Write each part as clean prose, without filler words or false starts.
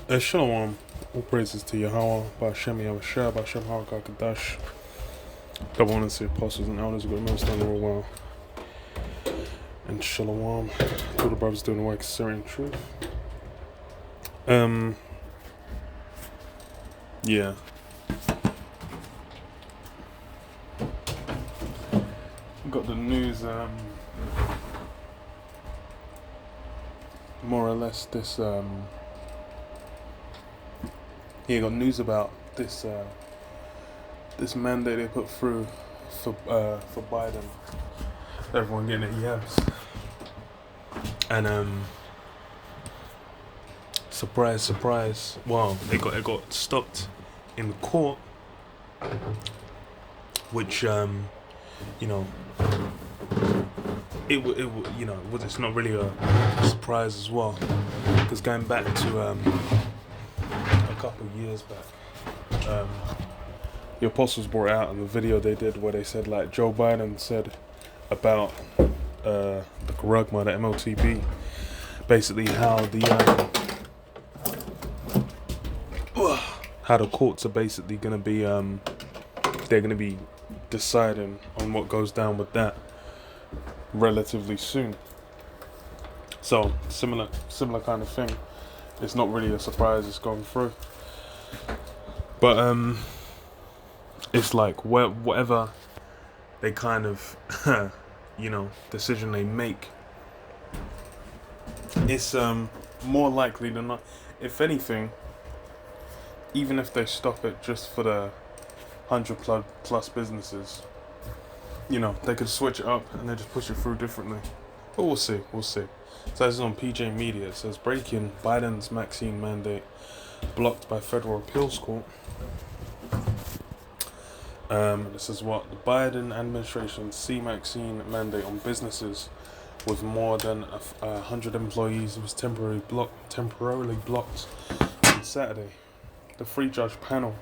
Shalom, all praises to Yahweh, Ba'Shem Yahushua, Ba'Shem HaKadash, double honors to the apostles and elders who got most on the world. And Shalom to all the brothers doing the work of Syrian truth. Yeah. Got the news, more or less this, got news about this, this mandate they put through for Biden. Everyone getting it yabs. And surprise, surprise. Well, it got stopped in the court, which it's not really a surprise as well, because going back to a couple of years back, the apostles brought out in the video they did where they said, like, Joe Biden said about the Karagma, the MLTB, basically how the courts are basically going to be they're going to be deciding on what goes down with that relatively soon. So similar kind of thing. It's not really a surprise it's gone through, but it's like whatever they kind of decision they make, it's more likely than not, if anything, even if they stop it just for the 100 plus businesses, they could switch it up and they just push it through differently. But we'll see. So this is on PJ Media. It says, breaking: Biden's vaccine mandate blocked by federal appeals court. This is what the Biden administration's vaccine mandate on businesses with more than 100 employees was temporarily blocked on Saturday. The three-judge panel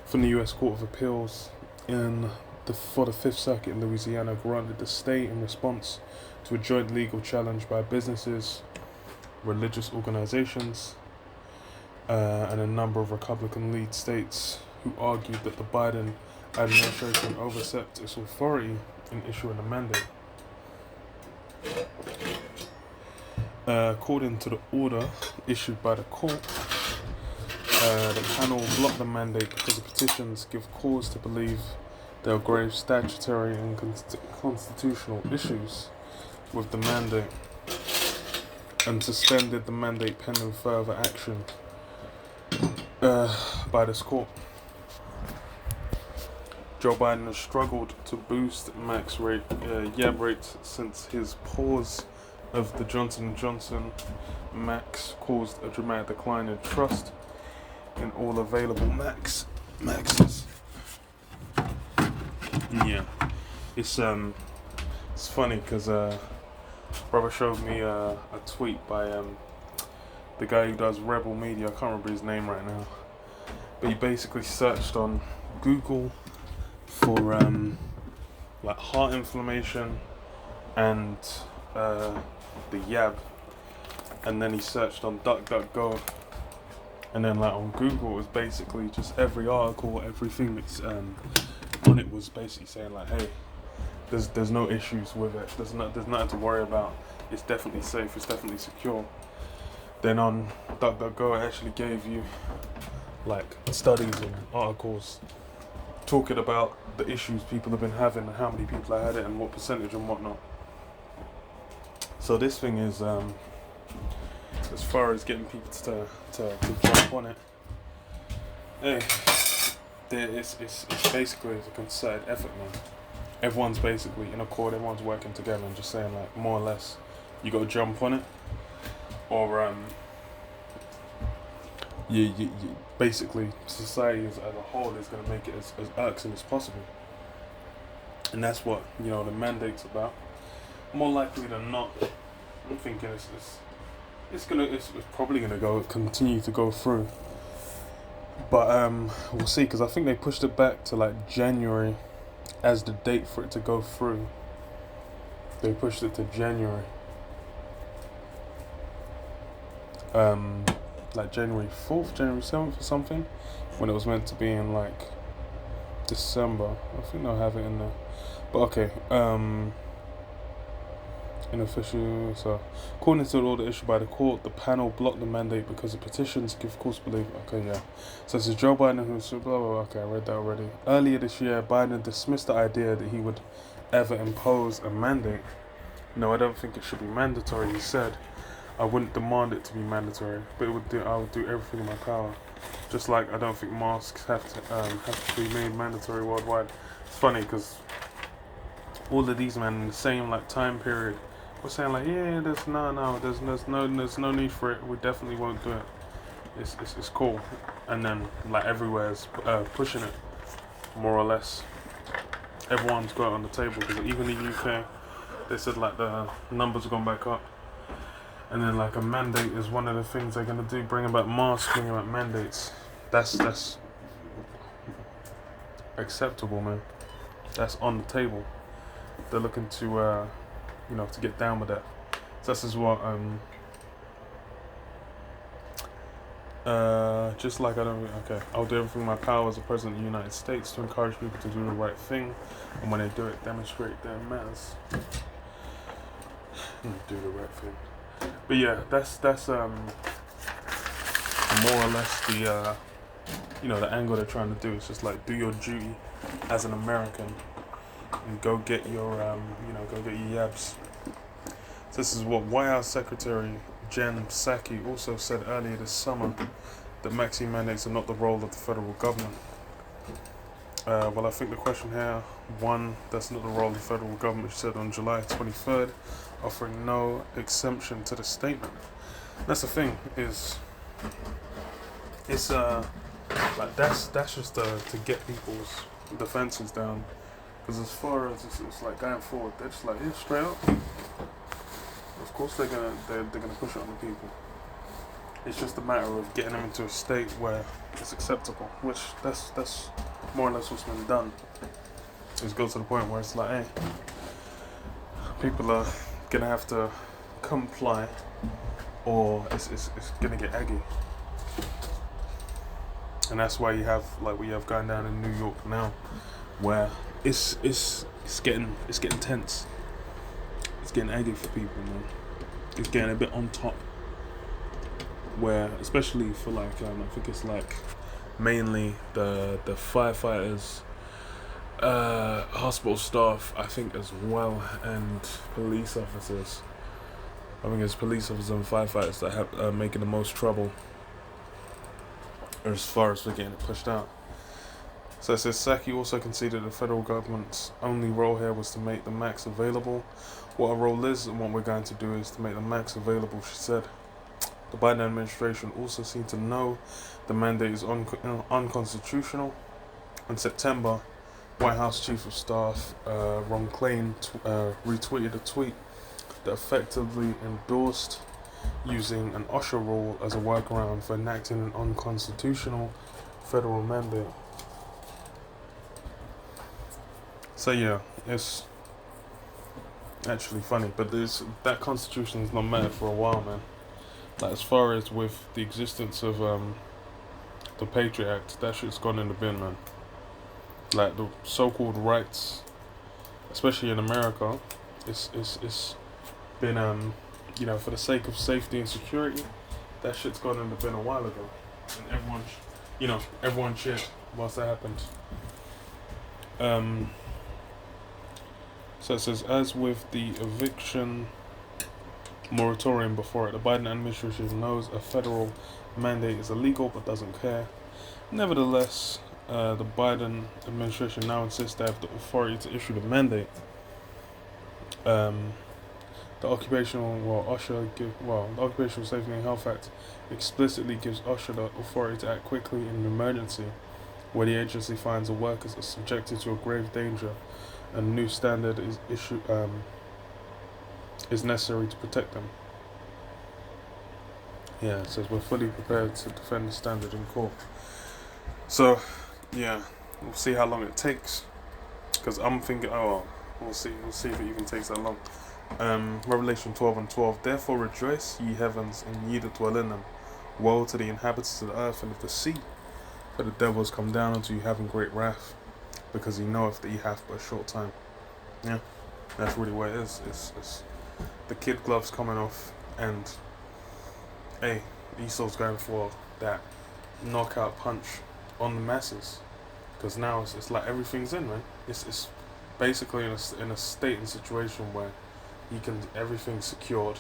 from the U.S. Court of Appeals for the Fifth Circuit in Louisiana granted the stay in response to a joint legal challenge by businesses, religious organizations, and a number of Republican-lead states who argued that the Biden administration overstepped its authority in issuing a mandate. According to the order issued by the court, the panel blocked the mandate because the petitions give cause to believe there are grave statutory and constitutional issues with the mandate, and suspended the mandate pending further action by this court. Joe Biden has struggled to boost Maxx yab rates since his pause of the Johnson & Johnson Maxx caused a dramatic decline in trust in all available Maxes. Yeah, it's funny because brother showed me a tweet by the guy who does Rebel Media. I can't remember his name right now, but he basically searched on Google for like heart inflammation and the yab, and then he searched on DuckDuckGo. And then, like, on Google, it was basically just every article, everything that's on it was basically saying, like, hey, there's no issues with it. There's nothing to worry about. It's definitely safe. It's definitely secure. Then on DuckDuckGo, it actually gave you, like, studies and articles talking about the issues people have been having and how many people have had it and what percentage and whatnot. So this thing is, as far as getting people to jump on it, hey, it's basically a concerted effort, man. Everyone's basically in accord, everyone's working together and just saying, like, more or less, you got to jump on it, or you basically society as a whole is going to make it as irksome as possible, and that's what the mandate's about. More likely than not, I'm thinking it's probably gonna continue to go through, but we'll see, because I think they pushed it back to like January as the date for it to go through. They pushed it to January, like January 4th, January 7th or something, when it was meant to be in like December. I think they'll have it in there. But okay, in official, so according to the order issued by the court, the panel blocked the mandate because the petitions give cause to believe. Okay, yeah. So this is Joe Biden who's blah blah blah. Okay, I read that already. Earlier this year, Biden dismissed the idea that he would ever impose a mandate. No, I don't think it should be mandatory. He said, "I wouldn't demand it to be mandatory, but I would do everything in my power." Just like I don't think masks have to be made mandatory worldwide. It's funny because all of these men in the same like time period were saying like, yeah, there's no need for it. We definitely won't do it. It's cool, and then like everywhere's pushing it more or less. Everyone's got it on the table because even the UK, they said like the numbers have gone back up, and then like a mandate is one of the things they're gonna do. Bringing back masks, bringing back mandates. That's acceptable, man. That's on the table. They're looking to to get down with that. So this is what just like I'll do everything in my power as a president of the United States to encourage people to do the right thing, and when they do it, demonstrate their manners. Do the right thing. But yeah, that's more or less the the angle they're trying to do. It's just like do your duty as an American and go get your yabs. So this is what White House Secretary Jen Psaki also said earlier this summer, that Maxx mandates are not the role of the federal government. Well, I think the question here, one, that's not the role of the federal government, she said on July 23rd, offering no exemption to the statement. That's the thing, it's like that's just to get people's defenses down, because as far as it's like going forward, they're just like, yeah, straight up. Of course they're gonna push it on the people. It's just a matter of getting them into a state where it's acceptable, which that's more or less what's been done. It's got to the point where it's like, hey, people are gonna have to comply, or it's gonna get eggy. And that's why you have like what you have going down in New York now, where it's getting tense. It's getting eggy for people, man. It's getting a bit on top. Where, especially for like, I think it's like mainly the firefighters, hospital staff, I think as well, and police officers. I think it's police officers and firefighters that are making the most trouble, as far as we're getting it pushed out. So it says Psaki also conceded the federal government's only role here was to make the Maxx available. What our role is and what we're going to do is to make the Maxx available, she said. The Biden administration also seemed to know the mandate is unconstitutional. In September, White House Chief of Staff Ron Klain retweeted a tweet that effectively endorsed using an OSHA rule as a workaround for enacting an unconstitutional federal mandate. So yeah, it's actually funny, but that constitution has not mattered for a while, man. Like as far as with the existence of the Patriot Act, that shit's gone in the bin, man. Like the so-called rights, especially in America, it's been for the sake of safety and security, that shit's gone in the bin a while ago, and everyone cheered whilst that happened. So it says, as with the eviction moratorium before it, the Biden administration knows a federal mandate is illegal but doesn't care. Nevertheless, the Biden administration now insists they have the authority to issue the mandate. The Occupational Safety and Health Act explicitly gives OSHA the authority to act quickly in an emergency where the agency finds the workers are subjected to a grave danger. A new standard is necessary to protect them. Yeah, it says we're fully prepared to defend the standard in court. So, yeah, we'll see how long it takes. Because I'm thinking, we'll see if it even takes that long. Revelation 12:12. Therefore rejoice, ye heavens, and ye that dwell in them. Woe to the inhabitants of the earth and of the sea, for the devil has come down unto you having great wrath, because he knoweth that he hath but a short time. Yeah, that's really what it is. It's the kid gloves coming off, and hey, Esau's going for that knockout punch on the masses, because now it's like everything's in, man. It's basically in a state and situation where he can everything's secured.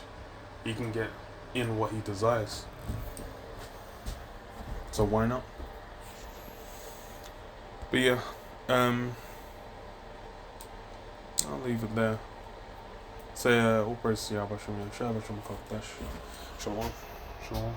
He can get in what he desires. So why not? But yeah, I'll leave it there. Say all praise to Yahweh Shem Yahshua Shem Shalom. Shalom.